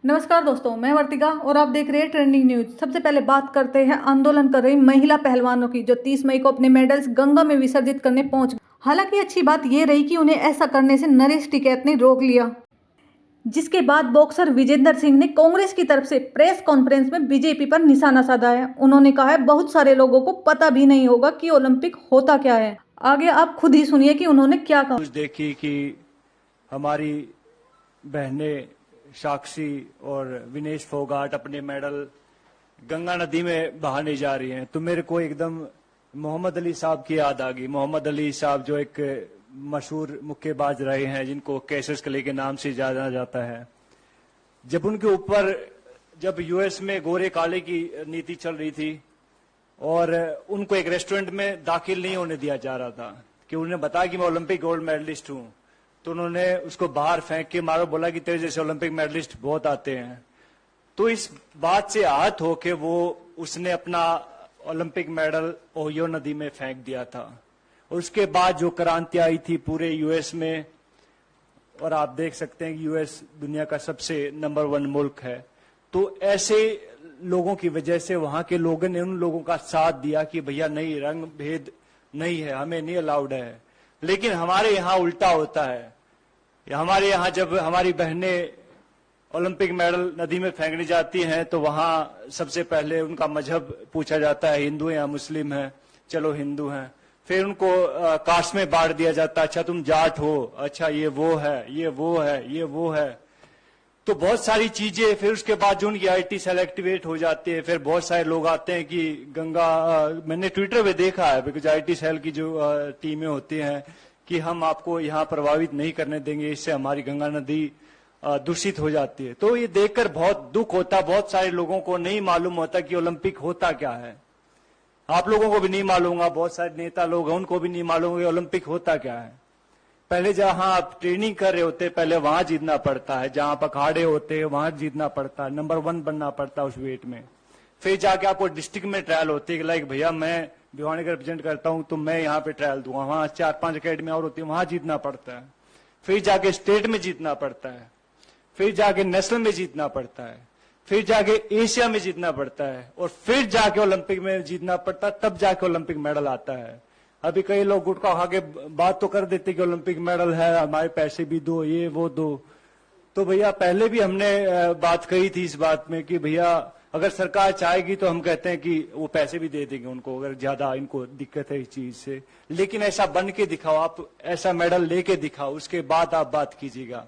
नमस्कार दोस्तों, मैं वर्तिका और आप देख रहे हैं ट्रेंडिंग न्यूज। सबसे पहले बात करते हैं आंदोलन कर रही महिला पहलवानों की, जो 30 मई को अपने मेडल्स गंगा में विसर्जित करने पहुंच गए। हालांकि अच्छी बात यह रही कि उन्हें ऐसा करने से नरेश टिकैत ने रोक लिया, जिसके बाद बॉक्सर विजेंदर सिंह ने कांग्रेस की तरफ से प्रेस कॉन्फ्रेंस में बीजेपी पर निशाना साधा है। उन्होंने कहा है, बहुत सारे लोगों को पता भी नहीं होगा कि ओलंपिक होता क्या है। आगे आप खुद ही सुनिए कि उन्होंने क्या कहा। देखी कि हमारी बहनें साक्षी और विनेश फोगाट अपने मेडल गंगा नदी में बहाने जा रही हैं, तो मेरे को एकदम मोहम्मद अली साहब की याद आ गई। मोहम्मद अली साहब जो एक मशहूर मुक्केबाज रहे हैं, जिनको कैसिस क्ले के नाम से जाना जाता है। जब उनके ऊपर जब यूएस में गोरे काले की नीति चल रही थी और उनको एक रेस्टोरेंट में दाखिल नहीं होने दिया जा रहा था कि उन्हें बताया कि मैं ओलंपिक गोल्ड मेडलिस्ट हूं, तो उन्होंने उसको बाहर फेंक के मारो, बोला कि तेरे जैसे ओलंपिक मेडलिस्ट बहुत आते हैं। तो इस बात से आहत होके वो उसने अपना ओलंपिक मेडल ओहियो नदी में फेंक दिया था। और उसके बाद जो क्रांति आई थी पूरे यूएस में, और आप देख सकते हैं कि यूएस दुनिया का सबसे नंबर 1 मुल्क है, तो ऐसे लोगों की वजह से वहां के लोगों ने उन लोगों का साथ दिया कि भैया नहीं, रंग भेद नहीं है, हमें नहीं अलाउड है। लेकिन हमारे यहाँ उल्टा होता है। हमारे यहाँ जब हमारी बहनें ओलंपिक मेडल नदी में फेंकने जाती हैं तो वहां सबसे पहले उनका मजहब पूछा जाता है, हिंदू या मुस्लिम है, चलो हिंदू हैं। फिर उनको कास्ट में बांट दिया जाता है, अच्छा तुम जाट हो, अच्छा ये वो है, ये वो है, ये वो है। तो बहुत सारी चीजें, फिर उसके बाद जो उनकी आईटी सेल एक्टिवेट हो जाती है, फिर बहुत सारे लोग आते हैं कि गंगा, मैंने ट्विटर पे देखा है, बिकॉज आईटी सेल की जो टीमें होती हैं कि हम आपको यहाँ प्रभावित नहीं करने देंगे, इससे हमारी गंगा नदी दूषित हो जाती है। तो ये देखकर बहुत दुख होता। बहुत सारे लोगों को नहीं मालूम होता कि ओलंपिक होता क्या है। आप लोगों को भी नहीं मालूम होगा, बहुत सारे नेता लोग हैं उनको भी नहीं मालूम कि ओलंपिक होता क्या है। पहले जहां आप ट्रेनिंग कर रहे होते, पहले वहां जीतना पड़ता है, जहां आप अखाड़े होते हैं वहां जीतना पड़ता है, नंबर 1 बनना पड़ता है उस वेट में। फिर जाके आपको डिस्ट्रिक्ट में ट्रायल होती है कि लाइक भैया मैं भिवानी का रिप्रेजेंट करता हूं तो मैं यहाँ पे ट्रायल दूंगा, वहां 4-5 अकेडमी और होती है, वहां जीतना पड़ता है। फिर जाके स्टेट में जीतना पड़ता है, फिर जाके नेशनल में जीतना पड़ता है, फिर जाके एशिया में जीतना पड़ता है, और फिर जाके ओलंपिक में जीतना पड़ता है, तब जाके ओलंपिक मेडल आता है। अभी कई लोग गुटखा खा के बात तो कर देते कि ओलंपिक मेडल है, हमारे पैसे भी दो, ये वो दो। तो भैया पहले भी हमने बात कही थी इस बात में कि भैया अगर सरकार चाहेगी तो हम कहते हैं कि वो पैसे भी दे देंगे उनको, अगर ज्यादा इनको दिक्कत है इस चीज से। लेकिन ऐसा बन के दिखाओ, आप ऐसा मेडल लेके दिखाओ, उसके बाद आप बात कीजिएगा।